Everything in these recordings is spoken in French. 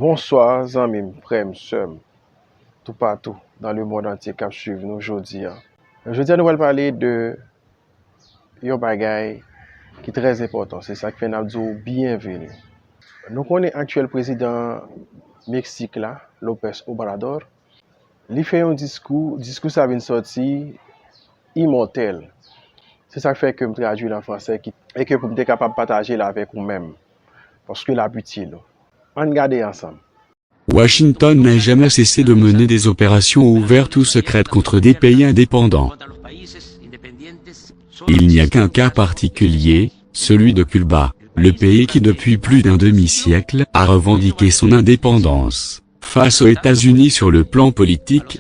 Bonsoir, amis, frères, sœurs, tout partout dans le monde entier qui suivent nous aujourd'hui. Aujourd'hui, nous allons parler de un bagage qui est très important. C'est ça qui fait nous bienvenue. Nous connaissons l'actuel président Mexique, là, López Obrador. Il fait un discours ça vient de sortir immortel. C'est ça qui fait que je traduis en français et que vous êtes capable de partager là avec vous-même. Parce que la utile. On regarde ensemble. Washington n'a jamais cessé de mener des opérations ouvertes ou secrètes contre des pays indépendants. Il n'y a qu'un cas particulier, celui de Cuba, le pays qui depuis plus d'un demi-siècle a revendiqué son indépendance face aux États-Unis sur le plan politique.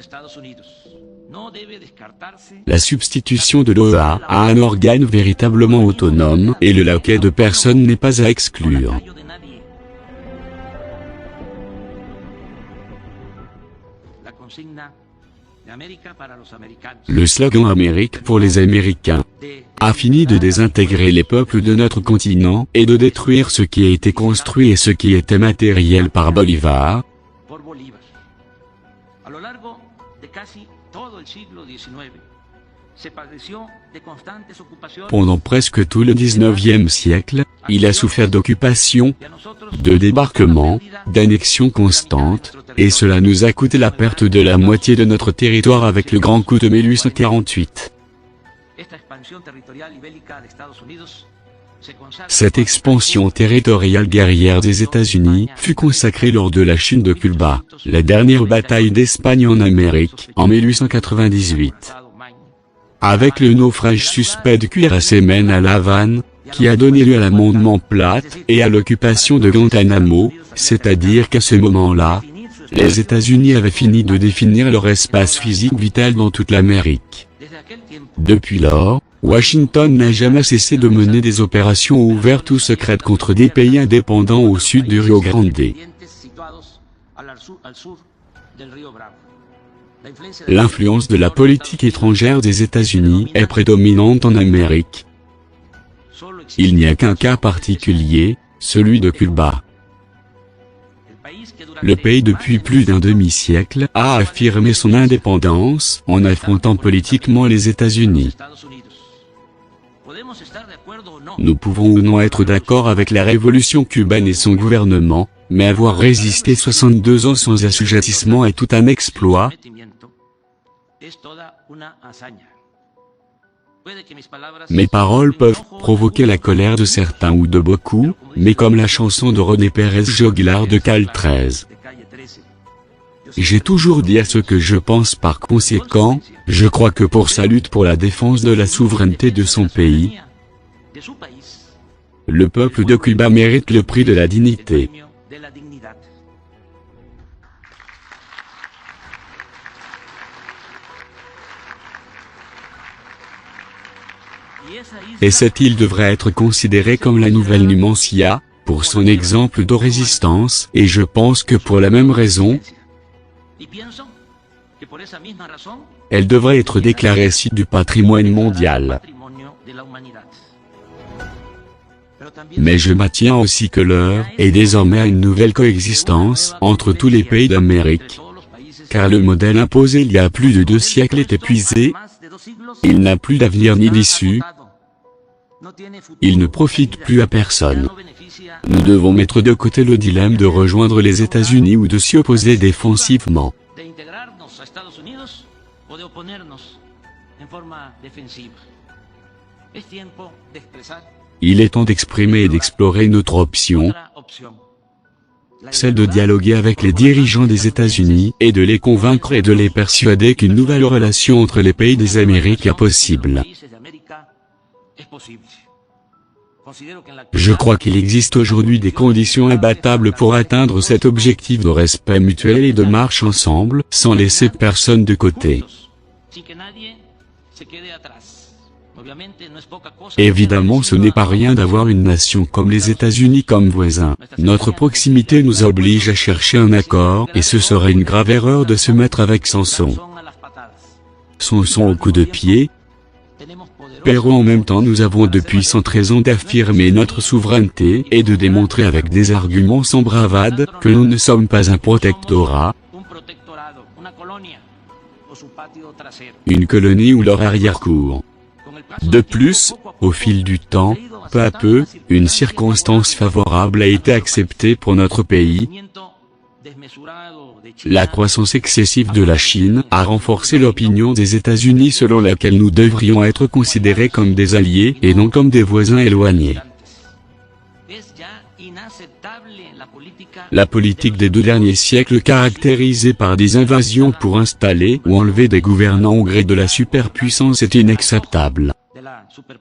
La substitution de l'OEA à un organe véritablement autonome et le laquais de personne n'est pas à exclure. Le slogan Amérique pour les Américains a fini de désintégrer les peuples de notre continent et de détruire ce qui a été construit et ce qui était matériel par Bolivar. Pendant presque tout le XIXe siècle, il a souffert d'occupation, de débarquements, d'annexions constantes, et cela nous a coûté la perte de la moitié de notre territoire avec le grand coup de 1848. Cette expansion territoriale guerrière des États-Unis fut consacrée lors de la chute de Cuba, la dernière bataille d'Espagne en Amérique, en 1898. Avec le naufrage suspect de Cuirassement à La Havane, qui a donné lieu à l'amendement Platt et à l'occupation de Guantanamo, c'est-à-dire qu'à ce moment-là, les États-Unis avaient fini de définir leur espace physique vital dans toute l'Amérique. Depuis lors, Washington n'a jamais cessé de mener des opérations ouvertes ou secrètes contre des pays indépendants au sud du Rio Grande. L'influence de la politique étrangère des États-Unis est prédominante en Amérique. Il n'y a qu'un cas particulier, celui de Cuba. Le pays depuis plus d'un demi-siècle a affirmé son indépendance en affrontant politiquement les États-Unis. Nous pouvons ou non être d'accord avec la révolution cubaine et son gouvernement, mais avoir résisté 62 ans sans assujettissement est tout un exploit. Mes paroles peuvent provoquer la colère de certains ou de beaucoup, mais comme la chanson de René Pérez Joglar de Calle 13. J'ai toujours dit à ce que je pense par conséquent, je crois que pour sa lutte pour la défense de la souveraineté de son pays, le peuple de Cuba mérite le prix de la dignité. Et cette île devrait être considérée comme la nouvelle Numancia, pour son exemple de résistance, et je pense que pour la même raison, elle devrait être déclarée site du patrimoine mondial. Mais je maintiens aussi que l'heure est désormais à une nouvelle coexistence entre tous les pays d'Amérique. Car le modèle imposé il y a plus de 2 siècles est épuisé, il n'a plus d'avenir ni d'issue, il ne profite plus à personne. Nous devons mettre de côté le dilemme de rejoindre les États-Unis ou de s'y opposer défensivement. Il est temps d'exprimer et d'explorer une autre option, celle de dialoguer avec les dirigeants des États-Unis et de les convaincre et de les persuader qu'une nouvelle relation entre les pays des Amériques est possible. Je crois qu'il existe aujourd'hui des conditions imbattables pour atteindre cet objectif de respect mutuel et de marche ensemble, sans laisser personne de côté. Évidemment, ce n'est pas rien d'avoir une nation comme les États-Unis comme voisin. Notre proximité nous oblige à chercher un accord, et ce serait une grave erreur de se mettre avec Samson. Samson au coup de pied. Pero en même temps nous avons de puissantes raisons d'affirmer notre souveraineté et de démontrer avec des arguments sans bravade que nous ne sommes pas un protectorat, une colonie ou leur arrière-cour. De plus, au fil du temps, peu à peu, une circonstance favorable a été acceptée pour notre pays. La croissance excessive de la Chine a renforcé l'opinion des États-Unis selon laquelle nous devrions être considérés comme des alliés et non comme des voisins éloignés. La politique des 2 derniers siècles caractérisée par des invasions pour installer ou enlever des gouvernants au gré de la superpuissance est inacceptable.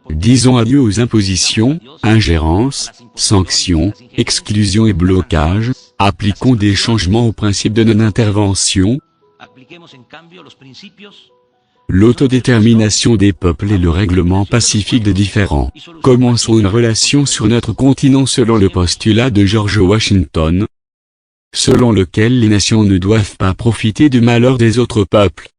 Disons adieu aux impositions, ingérences, sanctions, exclusions et blocages, appliquons des changements aux principes de non-intervention, l'autodétermination des peuples et le règlement pacifique des différends. Commençons une relation sur notre continent selon le postulat de George Washington, selon lequel les nations ne doivent pas profiter du malheur des autres peuples.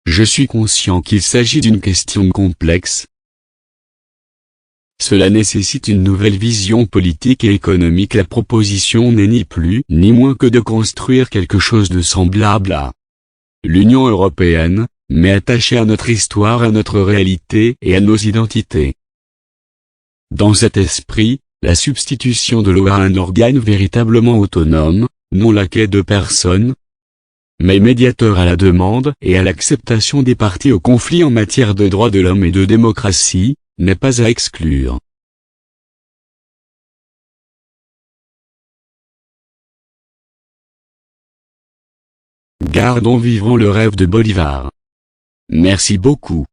Je suis conscient qu'il s'agit d'une question complexe. Cela nécessite une nouvelle vision politique et économique. La proposition n'est ni plus ni moins que de construire quelque chose de semblable à l'Union européenne, mais attachée à notre histoire, à notre réalité et à nos identités. Dans cet esprit, la substitution de l'OA à un organe véritablement autonome, non laquais de personne, mais médiateur à la demande et à l'acceptation des parties au conflit en matière de droits de l'homme et de démocratie, n'est pas à exclure. Gardons vivant le rêve de Bolivar. Merci beaucoup.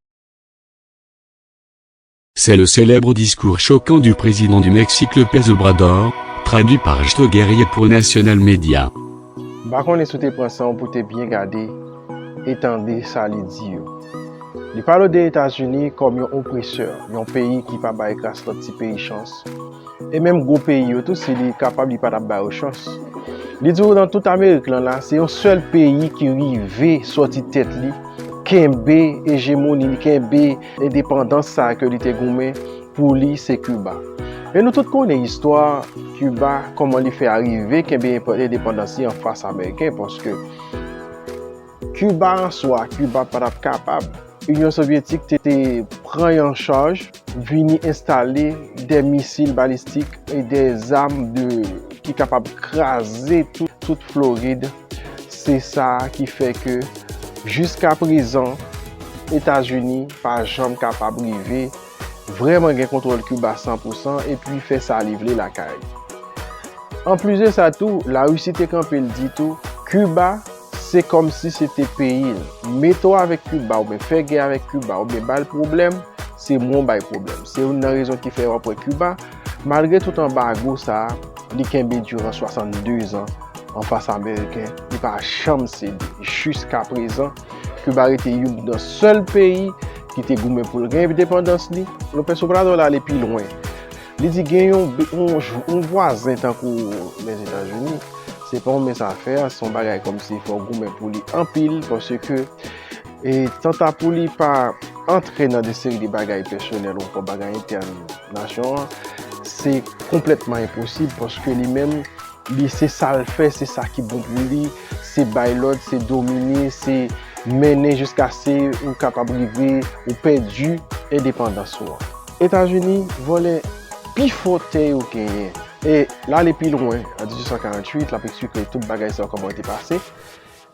C'est le célèbre discours choquant du président du Mexique López Obrador, traduit par Justo Guerrier pour National Media. Par contre, sous tes pensants pour te bien garder, étendre ça les dire. Il parle des États-Unis comme un oppresseur, un pays qui pas ba écrase l'autre petit pays chance. Et même gros pays tout c'est capable de pas ba chance. Il dit dans toute Amérique là, c'est un seul pays qui rive sorti tête li, kembe hégémonie, kembe indépendance ça que li te goumé pour lui c'est Cuba. Et nous tous connaissons l'histoire Cuba, comment il fait arriver kembe indépendance en face américain parce que Cuba en soi, Cuba pas capable. L'Union soviétique était pris en charge, venu installer des missiles balistiques et des armes qui sont capables d'écraser toute Floride. C'est ça qui fait que jusqu'à présent, les États-Unis pas jamais capable d'arriver vraiment de contrôle Cuba 100% et puis fait ça livrer la caille. En plus de ça tout, la Russie te campé le dit tout, Cuba c'est comme si c'était pays. Mets-toi avec Cuba ou bien fais guerre avec Cuba ou bien bas le problème, c'est mon bas problème. C'est une raison qui fait après Cuba, malgré tout embargo ça, l'Ikembe durant 62 ans en face américain, il pas jamais cédé. Jusqu'à présent, Cuba était le seul pays qui était goumé pour le gain indépendance li. López Obrador là aller plus loin. Il dit gagne un voisin tant que les États-Unis. C'est pas un message à faire, son bagage comme s'il faut goûter pour lui en pile parce que tant pour lui pas entrer dans des séries de bagages personnels ou pour bagages internationaux, c'est complètement impossible parce que lui-même, c'est ça le fait, c'est ça qui est bon pour lui, c'est bailot, c'est dominer, c'est mener jusqu'à ce ou capable de vivre ou perdu indépendance. États-Unis voulaient pivoter au Kenya. Et là, les plus loin, en 1848, la expliqué tout le bagage ça comment était passé.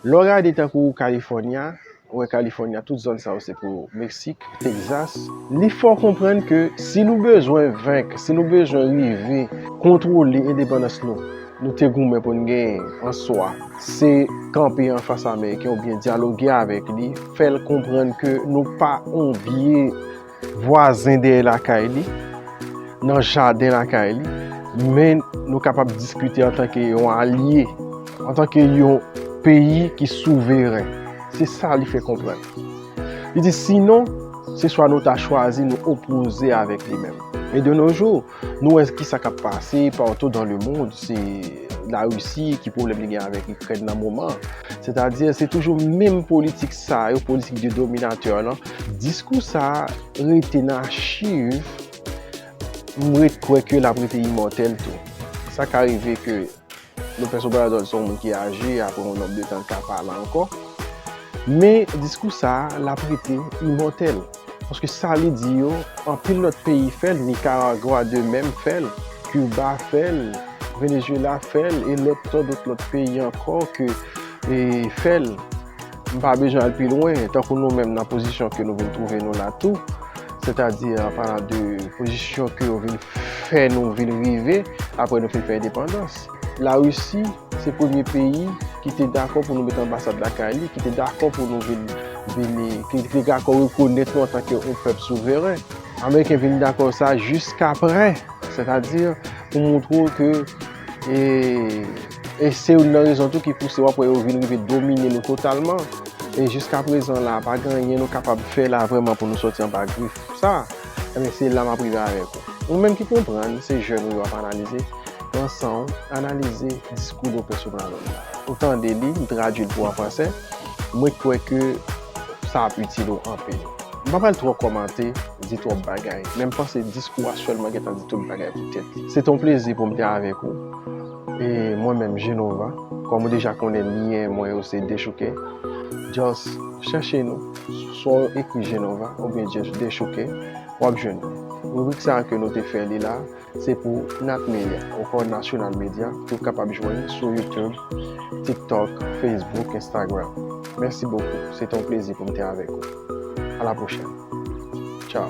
L'orage des temps pour Californie, ou Californie, toute zone ça c'est pour Mexique, Texas. Il faut comprendre que si nous besoin vaincre, si nous besoin arriver contrôler l'indépendance nous te goumé pour nous gagner en soi, c'est camper en face américain ou bien dialoguer avec lui, faire comprendre que nous pas envier voisins de la Kaili, dans le jardin de la Kaili. Mais nous sommes capables de discuter en tant qu'un allié, en tant qu'un pays qui est souverain. C'est ça qu'il fait comprendre. Il dit sinon, c'est soit nous avons choisi de nous opposer avec lui-même. Et de nos jours, nous, est-ce qui s'est passé partout dans le monde, c'est la Russie qui problème les gars avec l'Ukraine dans le moment. C'est-à-dire, c'est toujours même politique ça, et politique de dominateur. Là. Discours ça, été dans l'archive, je crois que la été immortelle tout. Ça qui arrive que nos personnes sont gens qui agissent après un nombre de temps qu'à parler encore. Mais discours ça, la été immortelle. Parce que ça les dit, en pile notre pays fait, Nicaragua de même fait, Cuba fait, Venezuela fait, et d'autres pays encore que fait. Pas besoin d'aller plus loin, tant que nous-mêmes dans la position que nous venons trouver nous là tout. C'est-à-dire par de position que nous venons faire, nous venons vivre, après nous faire indépendance. La Russie, c'est le premier pays qui était d'accord pour nous mettre l'ambassade de la Cali, qui était d'accord pour nous qui était d'accord reconnaître nous en tant que peuple souverain. Les Américains viennent d'accord ça jusqu'après. C'est-à-dire pour montrer que et c'est une raison qui pousse pour venir dominer nous totalement. Et jusqu'à présent, là, pas grand chose nous capable de faire là vraiment pour nous sortir en bas griffe. Ça, c'est là ma privé avec vous. Ou même qui comprennent, ces jeunes qui vont analyser ensemble, analyser le discours de personnes. Autant des livres, traduits pour en français, moi je crois que ça a pu utile en pays. Je ne vais pas trop commenter, dire trop de bagailles. Même pas ce discours actuellement qui est en dit trop de bagailles peut-être. C'est un plaisir pour me dire avec vous. Et moi-même, Genova, comme déjà qu'on est lié, moi aussi déchoqué, just cherchez-nous, soit écrit Genova ou bien just déchoqué, ou bien nous ça que nous avons fait là, c'est pour notre média, encore National Media, pour capable de joindre sur YouTube, TikTok, Facebook, Instagram. Merci beaucoup, c'est un plaisir pour me dire avec vous. À la prochaine. Ciao.